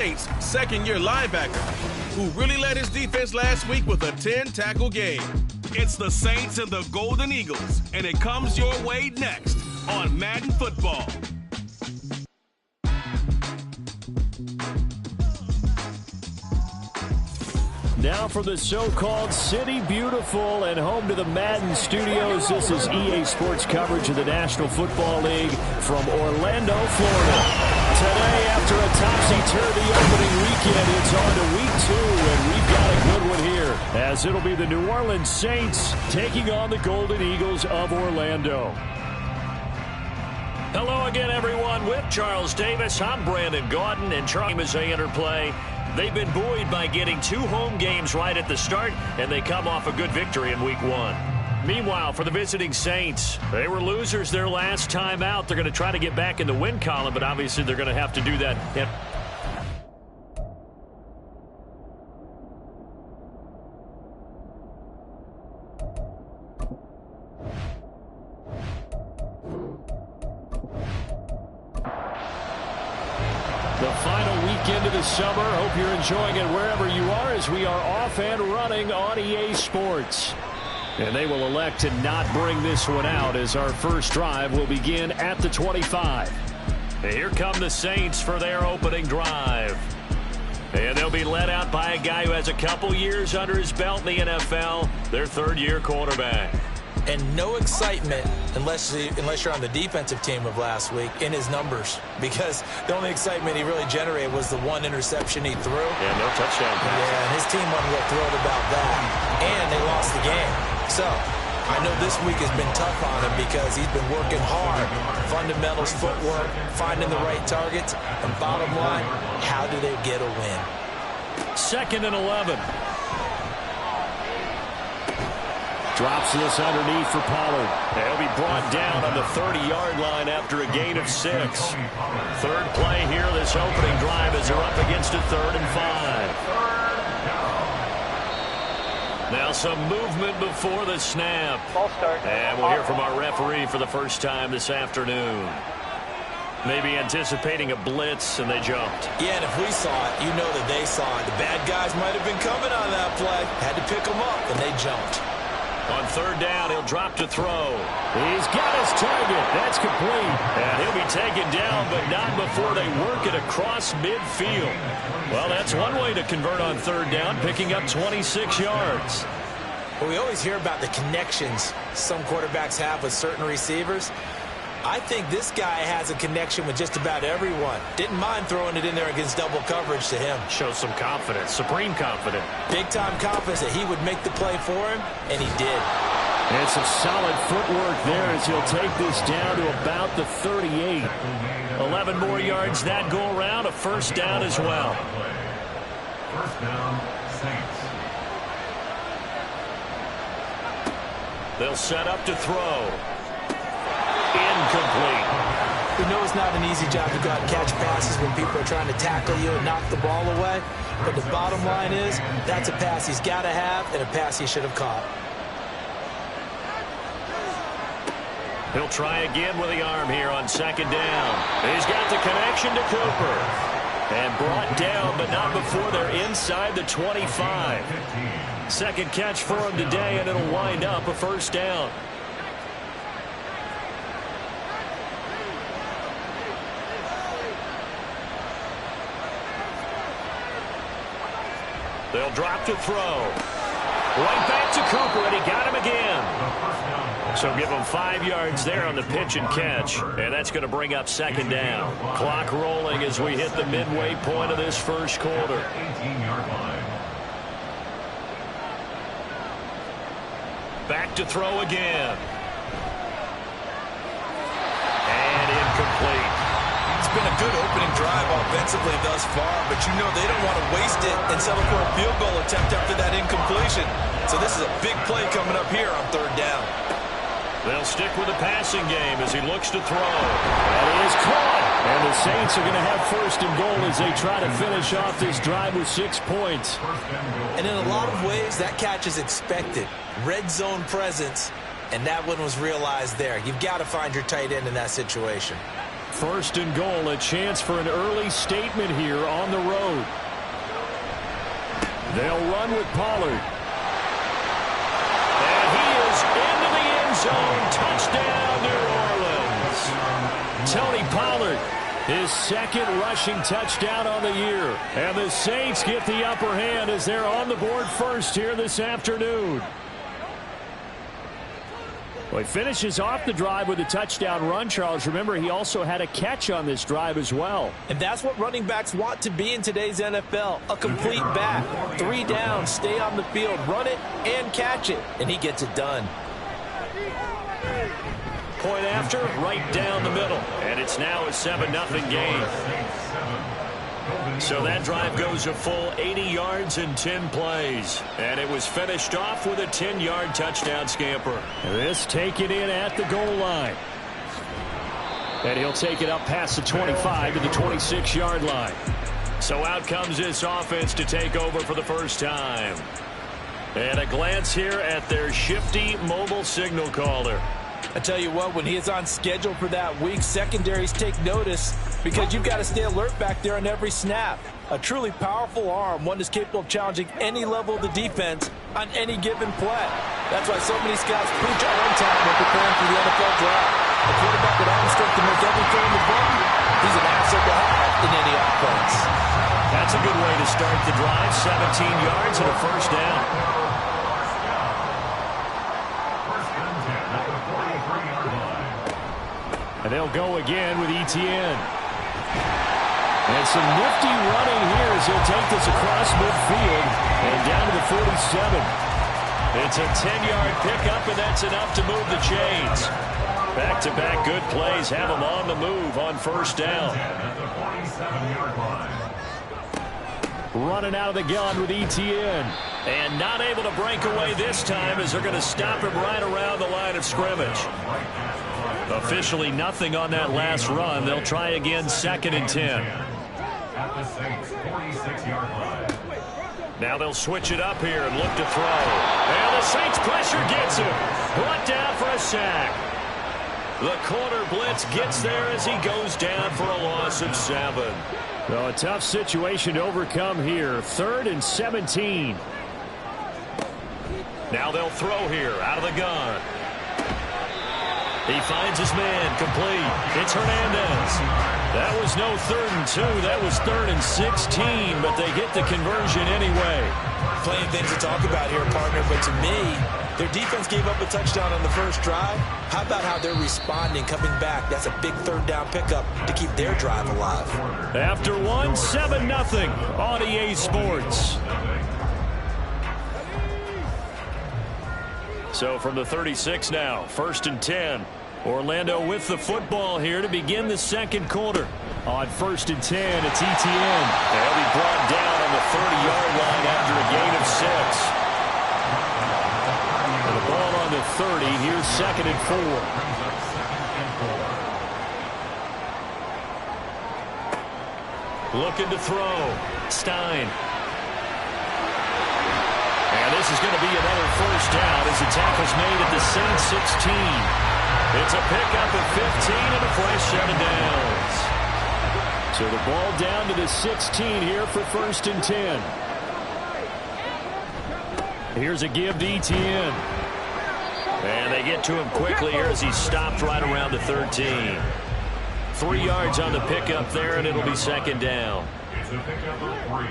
Saints second-year linebacker, who really led his defense last week with a 10-tackle game. It's the Saints and the Golden Eagles, and it comes your way next on Madden Football. Now from the so-called City Beautiful and home to the Madden Studios, this is EA Sports coverage of the National Football League from Orlando, Florida. Today, after a topsy-turvy opening weekend, it's on to week 2, and we've got a good one here, as it'll be the New Orleans Saints taking on the Golden Eagles of Orlando. Hello again, everyone. With Charles Davis, I'm Brandon Gaudin, and Charlie as they enter play. They've been buoyed by getting 2 home games right at the start, and they come off a good victory in week 1. Meanwhile, for the visiting Saints, they were losers their last time out. They're going to try to get back in the win column, but obviously they're going to have to do that. The final weekend of the summer. Hope you're enjoying it wherever you are, as we are off and running on EA Sports. And they will elect to not bring this one out, as our first drive will begin at the 25. And here come the Saints for their opening drive. And they'll be led out by a guy who has a couple years under his belt in the NFL, their third-year quarterback. And no excitement unless you're on the defensive team of last week in his numbers, because the only excitement he really generated was the 1 interception he threw. Yeah, no touchdown pass. Yeah, and his team wasn't real thrilled about that. And they lost the game. So I know this week has been tough on him because he's been working hard. Fundamentals, footwork, finding the right targets. And bottom line, how do they get a win? 2nd and 11. Drops this underneath for Pollard. He'll be brought down on the 30-yard line after a gain of 6. Third play here, this opening drive, as they're up against a 3rd and 5. Now some movement before the snap. And we'll hear from our referee for the first time this afternoon. Maybe anticipating a blitz, and they jumped. Yeah, and if we saw it, you know that they saw it. The bad guys might have been coming on that play. Had to pick them up, and they jumped. On 3rd down, he'll drop to throw. He's got his target. That's complete. And he'll be taken down, but not before they work it across midfield. Well, that's one way to convert on 3rd down, picking up 26 yards. Well, we always hear about the connections some quarterbacks have with certain receivers. I think this guy has a connection with just about everyone. Didn't mind throwing it in there against double coverage to him. Shows some confidence, supreme confidence. Big-time confidence that he would make the play for him, and he did. And some solid footwork there as he'll take this down to about the 38. 11 more yards that go around, a 1st down as well. 1st down, Saints. They'll set up to throw. Incomplete. We know it's not an easy job to go out and catch passes when people are trying to tackle you and knock the ball away. But the bottom line is, that's a pass he's got to have and a pass he should have caught. He'll try again with the arm here on 2nd down. He's got the connection to Cooper. And brought down, but not before they're inside the 25. 2nd catch for him today, and it'll wind up a 1st down. They'll drop to throw. Right back to Cooper, and he got him again. So give him 5 yards there on the pitch and catch, and that's going to bring up 2nd down. Clock rolling as we hit the midway point of this first quarter. 18-yard line. Back to throw again. And incomplete. It's been a good opening drive offensively thus far, but you know they don't want to waste it and settle for a field goal attempt after that incompletion. So this is a big play coming up here on 3rd down. They'll stick with the passing game as he looks to throw. That is caught. And the Saints are going to have 1st and goal as they try to finish off this drive with 6 points. And in a lot of ways, that catch is expected. Red zone presence, and that one was realized there. You've got to find your tight end in that situation. First and goal, a chance for an early statement here on the road. They'll run with Pollard. And he is into the end zone. Touchdown, New Orleans. Tony Pollard, his second rushing touchdown on the year. And the Saints get the upper hand as they're on the board first here this afternoon. Well, he finishes off the drive with a touchdown run, Charles. Remember, he also had a catch on this drive as well. And that's what running backs want to be in today's NFL. A complete back. 3 down, stay on the field, run it, and catch it. And he gets it done. Point after, right down the middle. And it's now a 7-0 game. So that drive goes a full 80 yards in 10 plays. And it was finished off with a 10-yard touchdown scamper. This taken in at the goal line. And he'll take it up past the 25 to the 26-yard line. So out comes this offense to take over for the first time. And a glance here at their shifty mobile signal caller. I tell you what, when he is on schedule for that week, secondaries take notice because you've got to stay alert back there on every snap. A truly powerful arm, one that's capable of challenging any level of the defense on any given play. That's why so many scouts preach our own time when preparing for the NFL draft. A quarterback with arm strength to make every throw in the book, he's an asset to have in any offense. That's a good way to start the drive. 17 yards and a first down. And they'll go again with Etienne. And some nifty running here as he'll take this across midfield and down to the 47. It's a 10-yard pickup, and that's enough to move the chains. Back-to-back good plays have them on the move on first down. Running out of the gun with Etienne. And not able to break away this time as they're going to stop him right around the line of scrimmage. Officially nothing on that last run. They'll try again, 2nd and 10. At the Saints' 46-yard line. Now they'll switch it up here and look to throw. And the Saints pressure gets him. Brought down for a sack. The corner blitz gets there as he goes down for a loss of 7. Well, a tough situation to overcome here. 3rd and 17. Now they'll throw here out of the gun. He finds his man, complete. It's Hernandez. That was no 3rd and 2. That was 3rd and 16, but they get the conversion anyway. Plenty of things to talk about here, partner, but to me, their defense gave up a touchdown on the first drive. How about how they're responding, coming back? That's a big 3rd down pickup to keep their drive alive. After one, 7-0 on EA Sports. So from the 36 now, 1st and 10. Orlando with the football here to begin the second quarter. On 1st and 10, it's Etienne. They'll be brought down on the 30-yard line after a gain of 6. And the ball on the 30. Here's 2nd and 4. Looking to throw. Stein. And this is going to be another first down as the tackle's made at the Saints 16. It's a pickup of 15 and a fresh set of downs. So the ball down to the 16 here for 1st and 10. Here's a give to Etienne. And they get to him quickly here as he's stopped right around the 13. 3 yards on the pickup there, and it'll be 2nd down. It's a pickup of 3.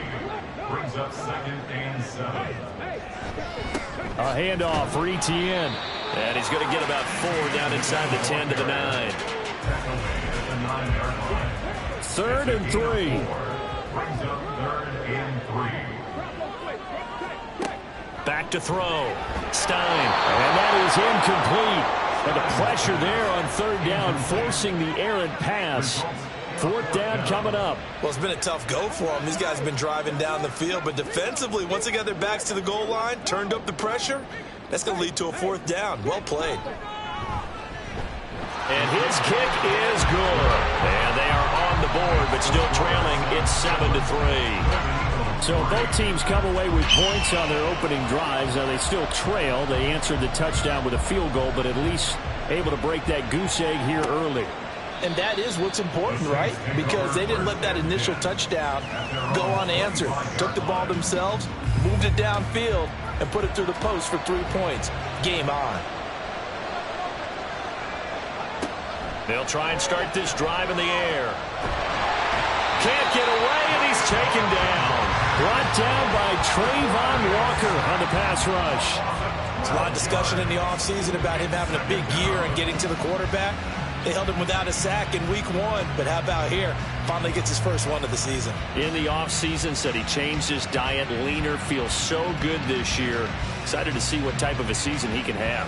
Brings up 2nd and 7. A handoff for Etienne. And he's going to get about 4 down inside the 10 to the 9. 3rd and 3. Brings up 3rd and 3. Back to throw. Stein. And that is incomplete. And the pressure there on 3rd down, forcing the errant pass. 4th down coming up. Well, it's been a tough go for them. These guys have been driving down the field, but defensively, once they got their backs to the goal line, turned up the pressure, that's going to lead to a 4th down. Well played. And his kick is good. And they are on the board, but still trailing. It's 7-3. So both teams come away with points on their opening drives. Now they still trail. They answered the touchdown with a field goal, but at least able to break that goose egg here early. And that is what's important, right? Because they didn't let that initial touchdown go unanswered. Took the ball themselves, moved it downfield, and put it through the post for 3 points. Game on. They'll try and start this drive in the air. Can't get away, and he's taken down. Brought down by Trayvon Walker on the pass rush. There's a lot of discussion in the offseason about him having a big year and getting to the quarterback. They held him without a sack in week 1, but how about here? Finally gets his first one of the season. In the offseason, said he changed his diet, leaner, feels so good this year. Excited to see what type of a season he can have.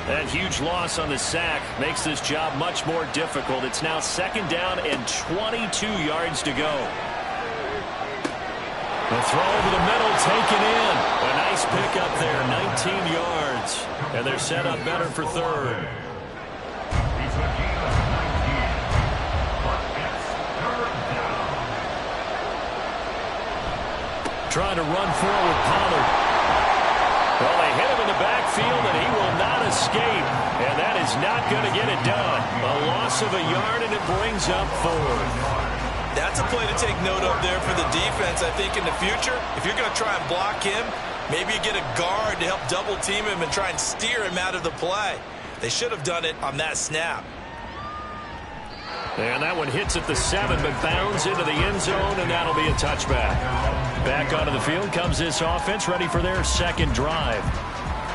That huge loss on the sack makes this job much more difficult. It's now 2nd down and 22 yards to go. The throw over the middle, taken in. A nice pick up there, 19 yards. And they're set up better for 3rd. Trying to run forward, Pollard. Well, they hit him in the backfield, and he will not escape. And that is not going to get it done. A loss of a yard, and it brings up 4th. That's a play to take note of there for the defense. I think in the future, if you're going to try and block him, maybe you get a guard to help double team him and try and steer him out of the play. They should have done it on that snap. And that one hits at the 7, but bounds into the end zone, and that'll be a touchback. Back onto the field comes this offense, ready for their 2nd drive.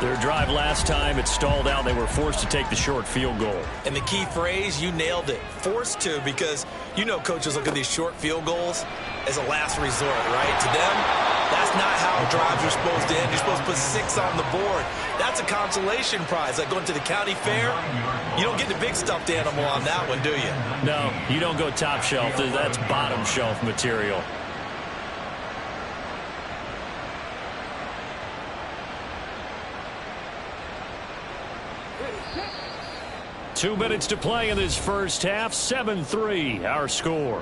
Their drive last time, it stalled out. They were forced to take the short field goal. And the key phrase, you nailed it. Forced to, because you know coaches look at these short field goals as a last resort, right? To them, that's not how drives are supposed to end. You're supposed to put 6 on the board. That's a consolation prize. Like going to the county fair, you don't get the big stuffed animal on that one, do you? No, you don't go top shelf. That's bottom shelf material. Two minutes to play in this first half. 7-3, our score.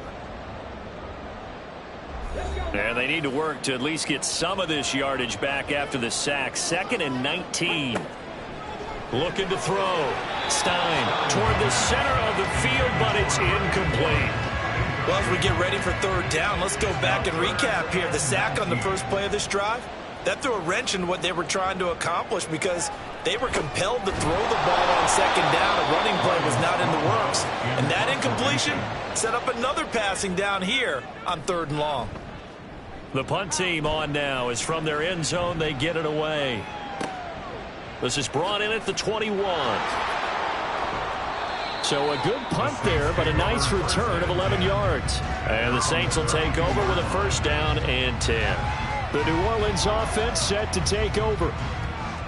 And they need to work to at least get some of this yardage back after the sack. 2nd and 19. Looking to throw. Stein toward the center of the field, but it's incomplete. Well, as we get ready for 3rd down, let's go back and recap here. The sack on the first play of this drive, that threw a wrench in what they were trying to accomplish because they were compelled to throw the ball on 2nd down. A running play was not in the works. And that incompletion set up another passing down here on 3rd and long. The punt team on now is from their end zone. They get it away. This is brought in at the 21. So a good punt there, but a nice return of 11 yards. And the Saints will take over with a 1st down and 10. The New Orleans offense set to take over.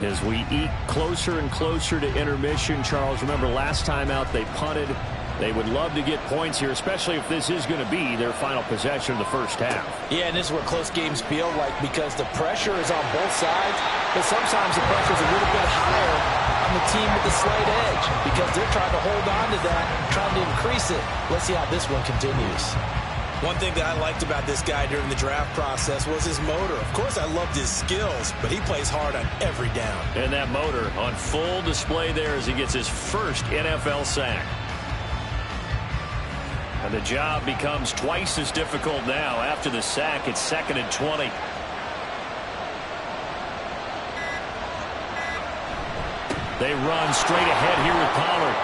As we eke closer and closer to intermission, Charles, remember last time out they punted. They would love to get points here, especially if this is going to be their final possession of the first half. Yeah, and this is what close games feel like because the pressure is on both sides, but sometimes the pressure is a little bit higher on the team with the slight edge because they're trying to hold on to that, trying to increase it. Let's see how this one continues. One thing that I liked about this guy during the draft process was his motor. Of course, I loved his skills, but he plays hard on every down. And that motor on full display there as he gets his first NFL sack. And the job becomes twice as difficult now. After the sack, it's 2nd and 20. They run straight ahead here with Pollard.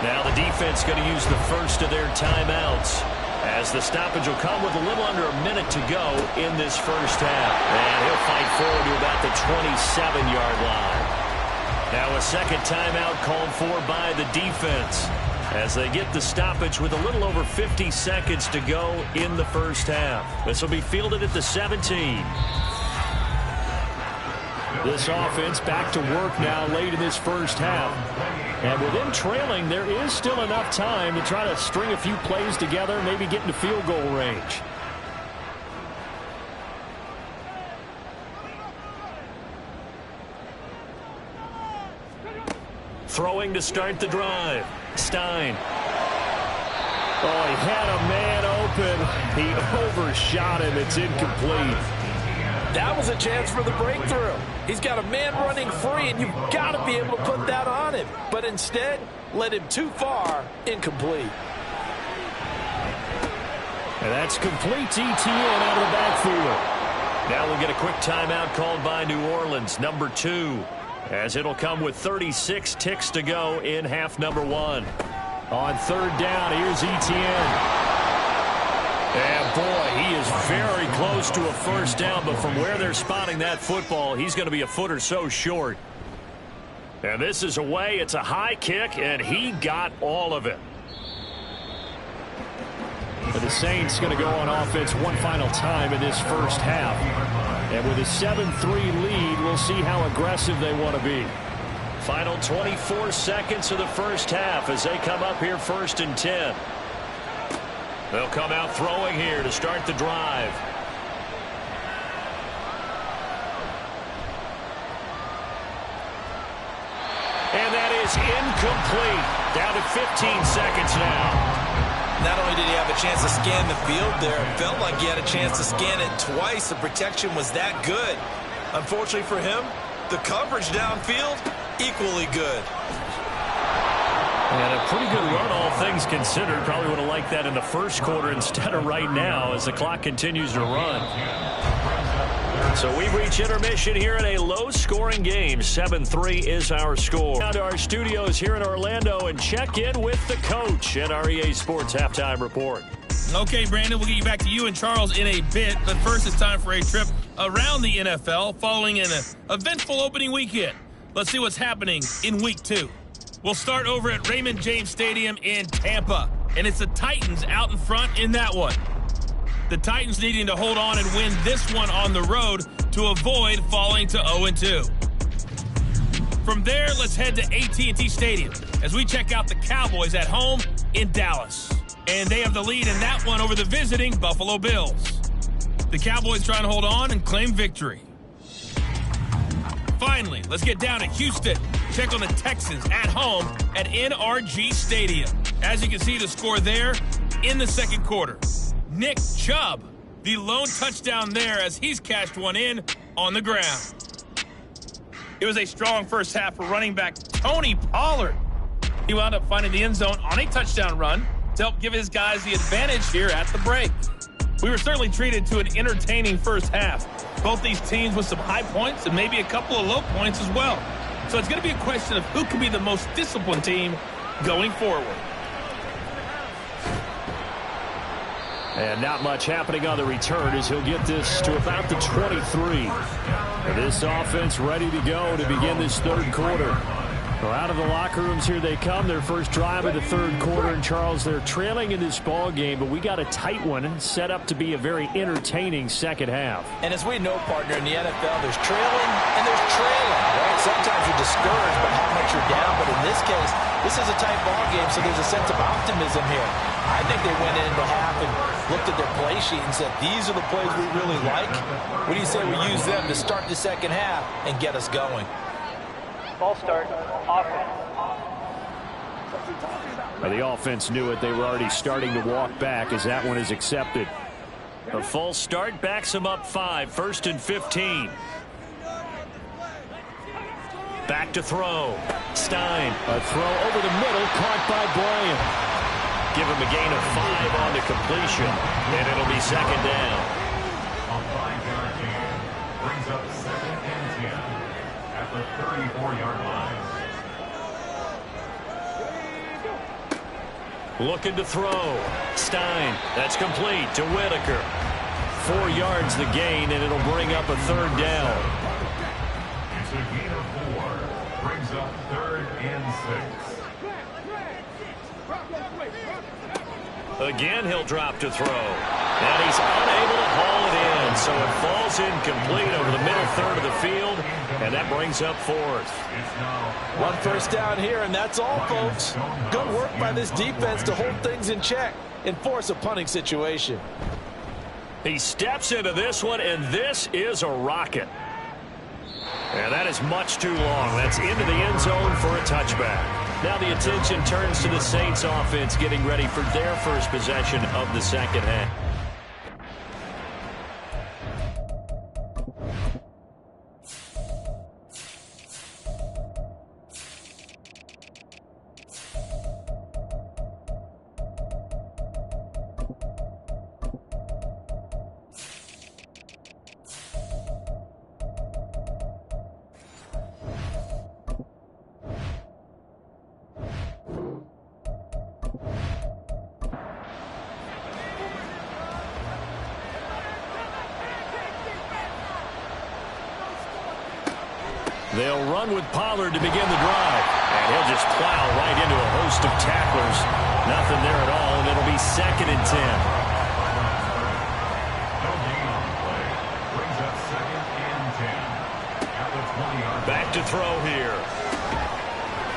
Now the defense going to use the first of their timeouts as the stoppage will come with a little under a minute to go in this first half. And he'll fight forward to about the 27-yard line. Now a 2nd timeout called for by the defense as they get the stoppage with a little over 50 seconds to go in the first half. This will be fielded at the 17. This offense back to work now late in this first half. And with them trailing, there is still enough time to try to string a few plays together, maybe get into field goal range. Throwing to start the drive. Stein. Oh, he had a man open. He overshot him. It's incomplete. That was a chance for the breakthrough. He's got a man running free, and you've got to be able to put that on him. But instead, led him too far, incomplete. And that's complete to ETN out of the backfield. Now we'll get a quick timeout called by New Orleans, number 2, as it'll come with 36 ticks to go in half number 1. On third down, here's ETN. And boy, he is very close to a first down, but from where they're spotting that football, he's going to be a foot or so short. And this is away. It's a high kick, and he got all of it. But the Saints going to go on offense one final time in this first half. And with a 7-3 lead, we'll see how aggressive they want to be. Final 24 seconds of the first half as they come up here 1st and 10. They'll come out throwing here to start the drive. And that is incomplete. Down to 15 seconds now. Not only did he have a chance to scan the field there, it felt like he had a chance to scan it twice. The protection was that good. Unfortunately for him, the coverage downfield, equally good. And a pretty good run, all things considered. Probably would have liked that in the first quarter instead of right now as the clock continues to run. So we reach intermission here in a low-scoring game. 7-3 is our score. Down to our studios here in Orlando and check in with the coach at our EA Sports Halftime Report. Okay, Brandon, we'll get you back to you and Charles in a bit. But first, it's time for a trip around the NFL following an eventful opening weekend. Let's see what's happening in Week 2. We'll start over at Raymond James Stadium in Tampa. And it's the Titans out in front in that one. The Titans needing to hold on and win this one on the road to avoid falling to 0-2. From there, let's head to AT&T Stadium as we check out the Cowboys at home in Dallas. And they have the lead in that one over the visiting Buffalo Bills. The Cowboys trying to hold on and claim victory. Finally, let's get down to Houston. Check on the Texans at home at NRG Stadium. As you can see, the score there in the second quarter. Nick Chubb, the lone touchdown there as he's cashed one in on the ground. It was a strong first half for running back Tony Pollard. He wound up finding the end zone on a touchdown run to help give his guys the advantage here at the break. We were certainly treated to an entertaining first half. Both these teams with some high points and maybe a couple of low points as well. So it's going to be a question of who can be the most disciplined team going forward. And not much happening on the return as he'll get this to about the 23. This offense ready to go to begin this third quarter. Well, out of the locker rooms here they come. Their first drive of the third quarter. And, Charles, they're trailing in this ball game, but we got a tight one set up to be a very entertaining second half. And as we know, partner, in the NFL, there's trailing and there's trailing, right? Sometimes you're discouraged by how much you're down, but in this case, this is a tight ball game, so there's a sense of optimism here. I think they went into half and looked at their play sheet and said, these are the plays we really like. What do you say we use them to start the second half and get us going? Ball start, offense. The offense knew it. They were already starting to walk back as that one is accepted. A false start backs them up 5, 1st and 15. Back to throw. Stein, a throw over the middle, caught by Bryant. Give him a gain of 5 on the completion, and it'll be second down. A 5-yard gain brings up 2nd and 10 at the 34-yard line. Looking to throw. Stein, that's complete to Whitaker. 4 yards the gain, and it'll bring up a third down. It's a gain of 4, brings up 3rd and 6. Again, he'll drop to throw. And he's unable to haul it in, so it falls incomplete over the middle third of the field, and that brings up 4th. One first down here, and that's all, folks. Good work by this defense to hold things in check and force a punting situation. He steps into this one, and this is a rocket. And that is much too long. That's into the end zone for a touchback. Now the attention turns to the Saints offense getting ready for their first possession of the second half. They'll run with Pollard to begin the drive. And he'll just plow right into a host of tacklers. Nothing there at all, and it'll be 2nd and 10. Back to throw here.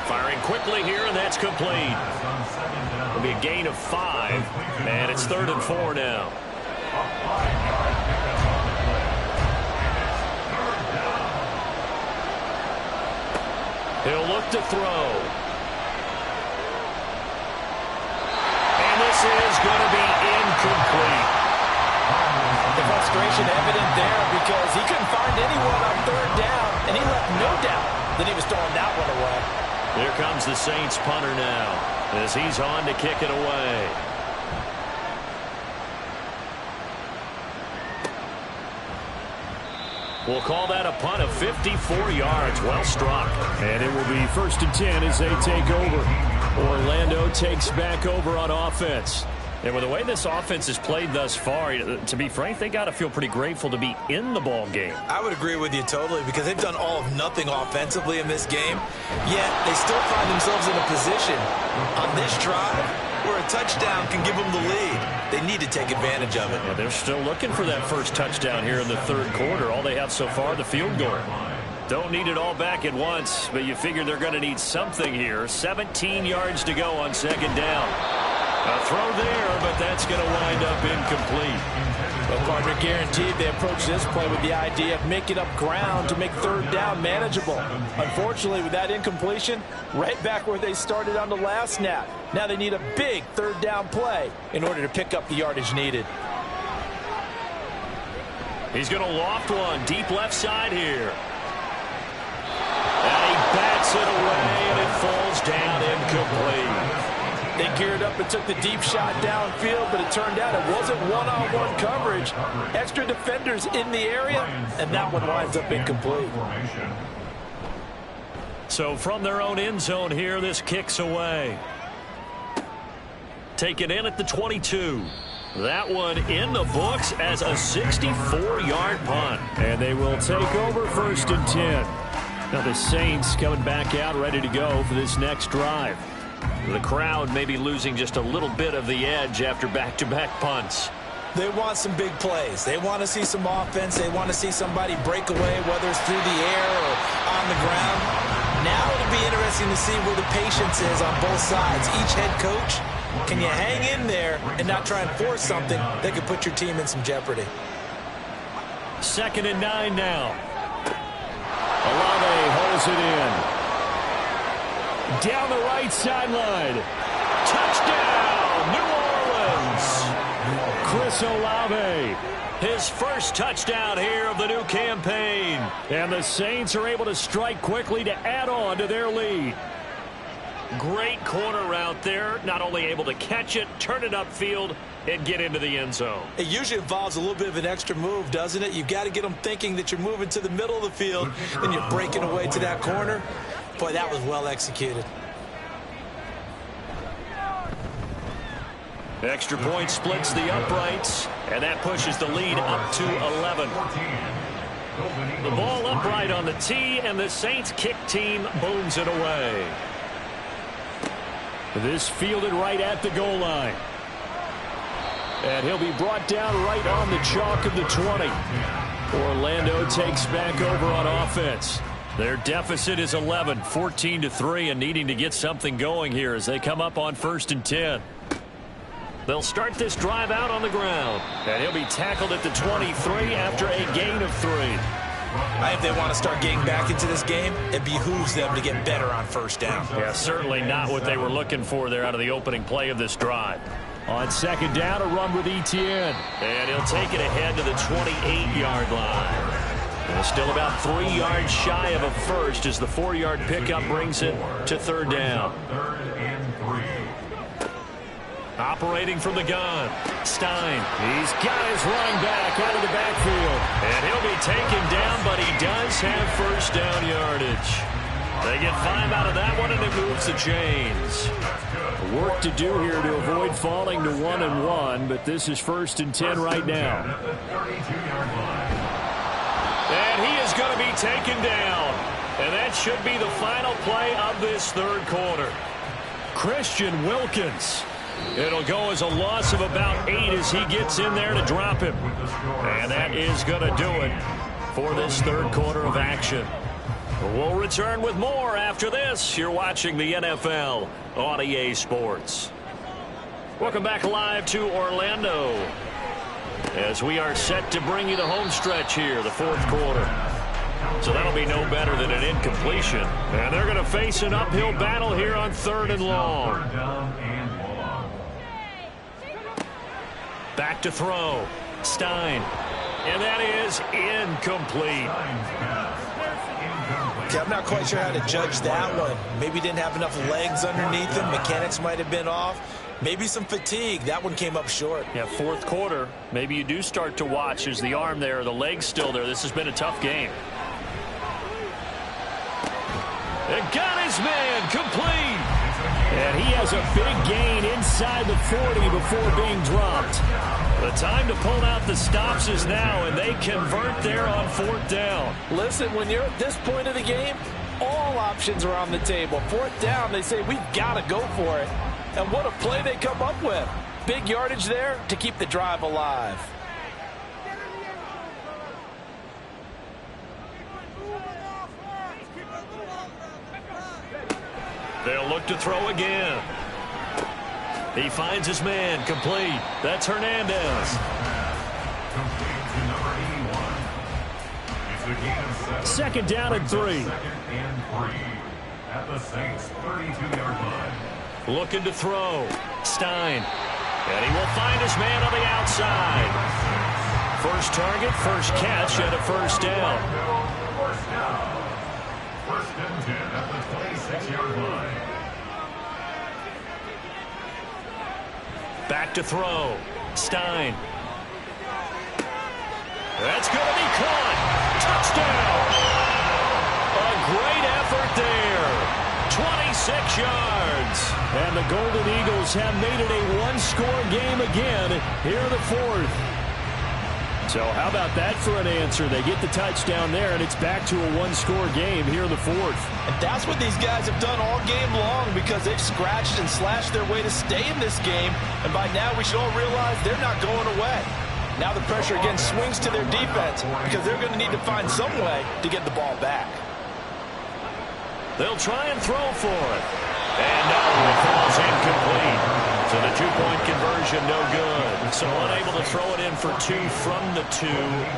Firing quickly here, and that's complete. It'll be a gain of 5, and it's 3rd and 4 now. He'll look to throw. And this is going to be incomplete. The frustration evident there because he couldn't find anyone on 3rd down, and he left no doubt that he was throwing that one away. Here comes the Saints punter now as he's on to kick it away. We'll call that a punt of 54 yards. Well struck. And it will be 1st and 10 as they take over. Orlando takes back over on offense. And with the way this offense has played thus far, to be frank, they got to feel pretty grateful to be in the ball game. I would agree with you totally because they've done all of nothing offensively in this game, yet they still find themselves in a position on this drive where a touchdown can give them the lead. They need to take advantage of it. Yeah, they're still looking for that first touchdown here in the 3rd quarter. All they have so far, the field goal. Don't need it all back at once, but you figure they're going to need something here. 17 yards to go on 2nd down. A throw there, but that's going to wind up incomplete. Well, partner, guaranteed they approach this play with the idea of making up ground to make 3rd down manageable. Unfortunately, with that incompletion, right back where they started on the last snap. Now they need a big 3rd down play in order to pick up the yardage needed. He's going to loft one deep left side here. And he bats it away, and it falls down incomplete. They geared up and took the deep shot downfield, but it turned out it wasn't one-on-one coverage. Extra defenders in the area, and that one winds up incomplete. So from their own end zone here, this kicks away. Taken in at the 22. That one in the books as a 64-yard punt. And they will take over 1st and 10. Now the Saints coming back out ready to go for this next drive. The crowd may be losing just a little bit of the edge after back-to-back punts. They want some big plays. They want to see some offense. They want to see somebody break away, whether it's through the air or on the ground. Now it'll be interesting to see where the patience is on both sides. Each head coach, can you hang in there and not try and force something that could put your team in some jeopardy? 2nd and 9 now. Olave holds it in. Down the right sideline. Touchdown, New Orleans. Chris Olave. His first touchdown here of the new campaign. And the Saints are able to strike quickly to add on to their lead. Great corner route there. Not only able to catch it, turn it upfield, and get into the end zone. It usually involves a little bit of an extra move, doesn't it? You've got to get them thinking that you're moving to the middle of the field, and you're breaking away to that corner. Boy, that was well executed. Extra point splits the uprights, and that pushes the lead up to 11. The ball upright on the tee, and the Saints kick team booms it away. This fielded right at the goal line. And he'll be brought down right on the chalk of the 20. Orlando takes back over on offense. Their deficit is 11, 14-3, and needing to get something going here as they come up on 1st and 10. They'll start this drive out on the ground, and he'll be tackled at the 23 after a gain of 3. If they want to start getting back into this game, it behooves them to get better on 1st down. Yeah, certainly not what they were looking for there out of the opening play of this drive. On 2nd down, a run with Etienne. And he'll take it ahead to the 28-yard line. And still about 3 yards shy of a first as the 4-yard pickup brings it to 3rd down. Operating from the gun, Stein. He's got his running back out of the backfield. And he'll be taken down, but he does have 1st down yardage. They get 5 out of that one, and it moves the chains. Work to do here to avoid falling to 1-1, but this is 1st and 10 right now. And he is going to be taken down. And that should be the final play of this third quarter. Christian Wilkins. It'll go as a loss of about 8 as he gets in there to drop him. And that is going to do it for this third quarter of action. We'll return with more after this. You're watching the NFL on EA Sports. Welcome back live to Orlando as we are set to bring you the home stretch here, the fourth quarter. So that'll be no better than an incompletion. And they're going to face an uphill battle here on 3rd and long. Back to throw. Stein. And that is incomplete. Okay, I'm not quite sure how to judge that one. Maybe didn't have enough legs underneath him. Mechanics might have been off. Maybe some fatigue. That one came up short. Yeah, fourth quarter. Maybe you do start to watch. Is the arm there, the leg's still there. This has been a tough game. And got his man complete. And he has a big gain inside the 40 before being dropped. The time to pull out the stops is now, and they convert there on 4th down. Listen, when you're at this point of the game, all options are on the table. 4th down, they say, we've got to go for it. And what a play they come up with. Big yardage there to keep the drive alive. They'll look to throw again. He finds his man, complete. That's Hernandez. Second down and 3. At the Saints 32-yard line. Looking to throw. Stein. And he will find his man on the outside. First target, first catch, and a first down. First down. 1st and 10 at the 26-yard line. Back to throw. Stein. That's going to be caught. Touchdown. A great effort there. 26 yards. And the Golden Eagles have made it a one-score game again here in the 4th. So how about that for an answer? They get the touchdown there, and it's back to a one-score game here in the 4th. And that's what these guys have done all game long because they've scratched and slashed their way to stay in this game. And by now we should all realize they're not going away. Now the pressure again swings to their defense because they're going to need to find some way to get the ball back. They'll try and throw for it. And no, it falls incomplete. So the two-point conversion, no good. So unable to throw it in for 2 from the 2.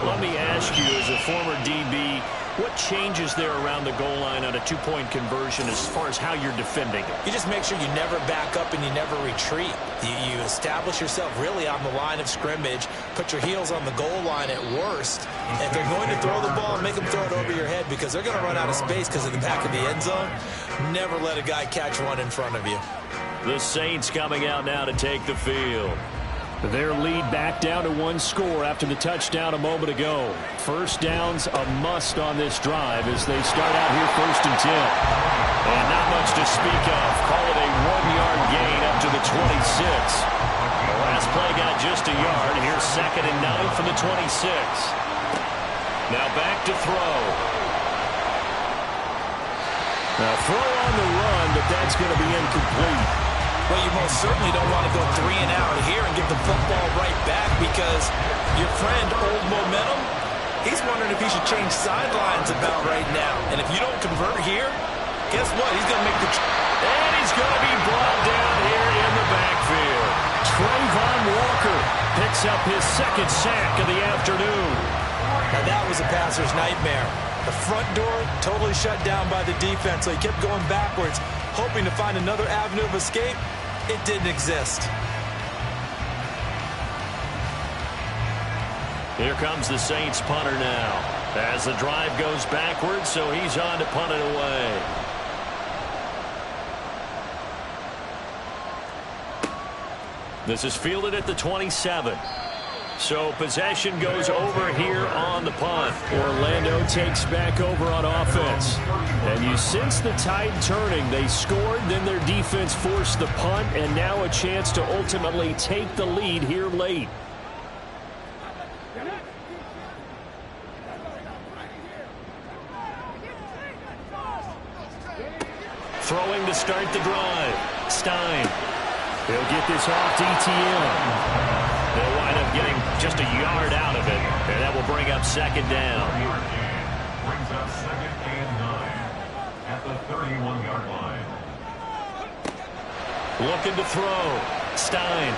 Let me ask you, as a former DB, what changes there around the goal line on a two-point conversion as far as how you're defending it? You just make sure you never back up and you never retreat. You establish yourself really on the line of scrimmage, put your heels on the goal line at worst. If they're going to throw the ball, make them throw it over your head because they're going to run out of space because of the back of the end zone. Never let a guy catch one in front of you. The Saints coming out now to take the field. Their lead back down to 1 score after the touchdown a moment ago. First down's a must on this drive as they start out here 1st and 10. And not much to speak of. Call it a 1-yard gain up to the 26. The last play got just a yard. Here's 2nd and 9 from the 26. Now back to throw. Now throw on the run, but that's going to be incomplete. Well, you most certainly don't want to go 3 and out here and get the football right back because your friend, Old Momentum, he's wondering if he should change sidelines about right now. And if you don't convert here, guess what? He's going to make the... And he's going to be brought down here in the backfield. Trayvon Walker picks up his 2nd sack of the afternoon. Now that was a passer's nightmare. The front door totally shut down by the defense, so he kept going backwards, hoping to find another avenue of escape. It didn't exist. Here comes the Saints punter now. As the drive goes backwards, so he's on to punt it away. This is fielded at the 27. So possession goes over here on the punt. Orlando takes back over on offense. And you sense the tide turning. They scored, then their defense forced the punt, and now a chance to ultimately take the lead here late. Throwing to start the drive. Stein. He'll get this off to ETN. They'll wind up getting just a yard out of it, and that will bring up second down. Brings up 2nd and 9 at the 31-yard line. Looking to throw. Stein.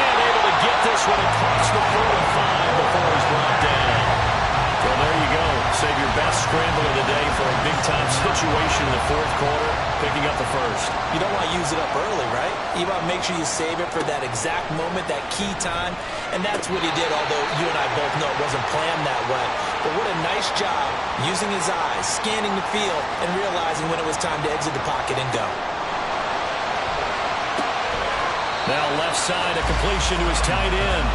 And able to get this one across the 45 before he's brought down. Well, there you go. Save your best scramble of the day for a big-time situation in the fourth quarter, picking up the first. You don't want to use it up early, right? You want to make sure you save it for that exact moment, that key time, and that's what he did, although you and I both know it wasn't planned that way. But what a nice job using his eyes, scanning the field, and realizing when it was time to exit the pocket and go. Now left side, a completion to his tight end.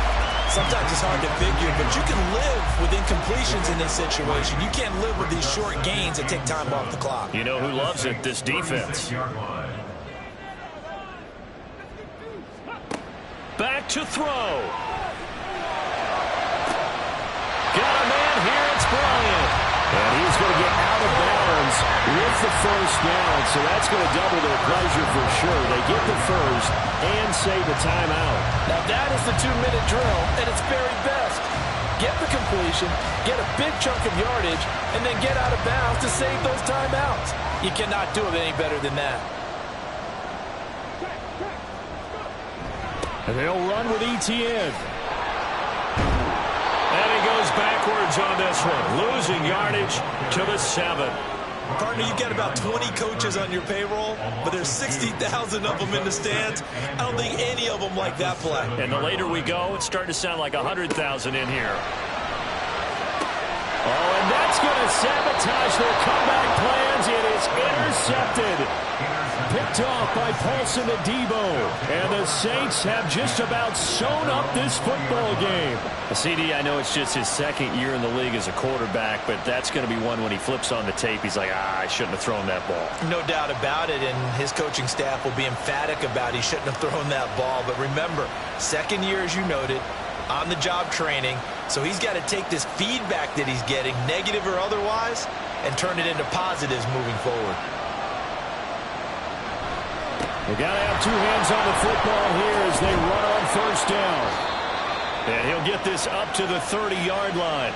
Sometimes it's hard to figure, but you can live with incompletions in this situation. You can't live with these short gains that take time off the clock. You know who loves it? This defense. Back to throw. Got a man here. It's Bryant. And he's going to get out of bounds with the first down, so that's going to double their pleasure for sure. They get the first and save a timeout. Now that is the 2-minute drill at its very best. Get the completion, get a big chunk of yardage, and then get out of bounds to save those timeouts. You cannot do it any better than that. And they'll run with ETN. And he goes backwards on this one, losing yardage to the 7. Partner, you've got about 20 coaches on your payroll, but there's 60,000 of them in the stands. I don't think any of them like that play. And the later we go, it's starting to sound like 100,000 in here. Oh, and that's going to sabotage their comeback plans. It is intercepted. Picked off by Paulson Adebo. And the Saints have just about sewn up this football game. CD, I know it's just his second year in the league as a quarterback, but that's going to be one when he flips on the tape. He's like, I shouldn't have thrown that ball. No doubt about it, and his coaching staff will be emphatic about he shouldn't have thrown that ball. But remember, second year, as you noted, on-the-job training, so he's got to take this feedback that he's getting, negative or otherwise, and turn it into positives moving forward. They got to have two hands on the football here as they run on first down. And he'll get this up to the 30-yard line.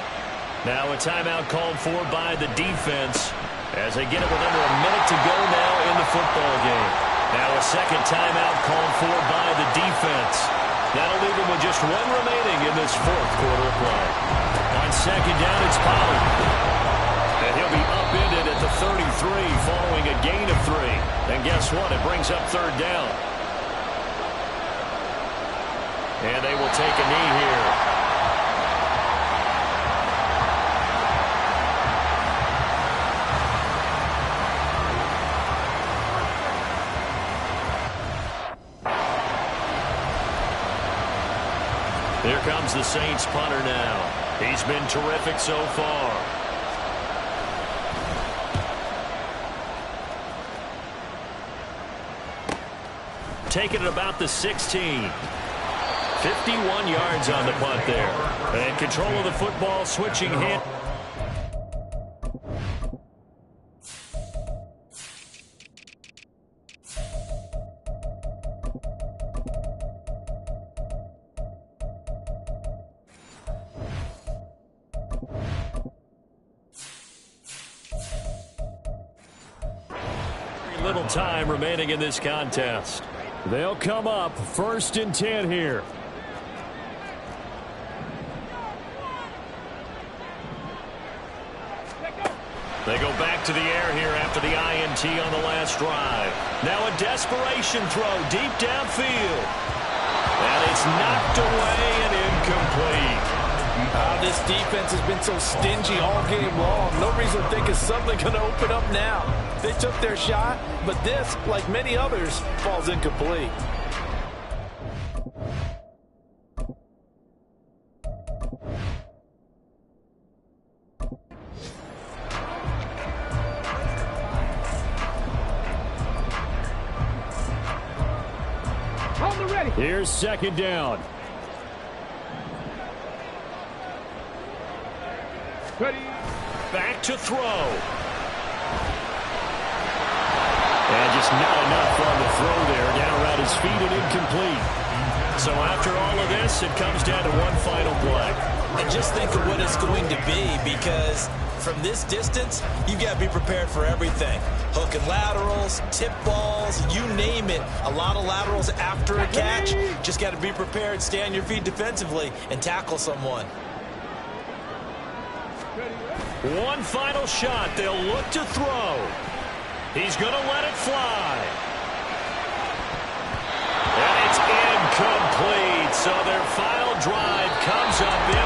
Now a timeout called for by the defense as they get it with under a minute to go now in the football game. Now a second timeout called for by the defense. That'll leave them with just one remaining in this fourth quarter of play. On second down, it's Pollard. And he'll be upended at the 33 following a gain of 3. And guess what? It brings up third down. And they will take a knee here. Here comes the Saints punter now. He's been terrific so far. Taking it about the 16. 51 yards on the punt there. And control of the football, switching hand. Very little time remaining in this contest. They'll come up 1st and 10 here. They go back to the air here after the INT on the last drive. Now a desperation throw deep downfield. And it's knocked away and incomplete. This defense has been so stingy all game long. No reason to think it's suddenly going to open up now. They took their shot, but this, like many others, falls incomplete. Here's second down. Ready. Back to throw. And just not enough on the throw there. Down around his feet and incomplete. So after all of this, it comes down to one final play. And just think of what it's going to be, because from this distance, you've got to be prepared for everything. Hook and laterals, tip balls, you name it. A lot of laterals after a catch. Just got to be prepared, stay on your feet defensively, and tackle someone. One final shot. They'll look to throw. He's going to let it fly. And it's incomplete. So their final drive comes up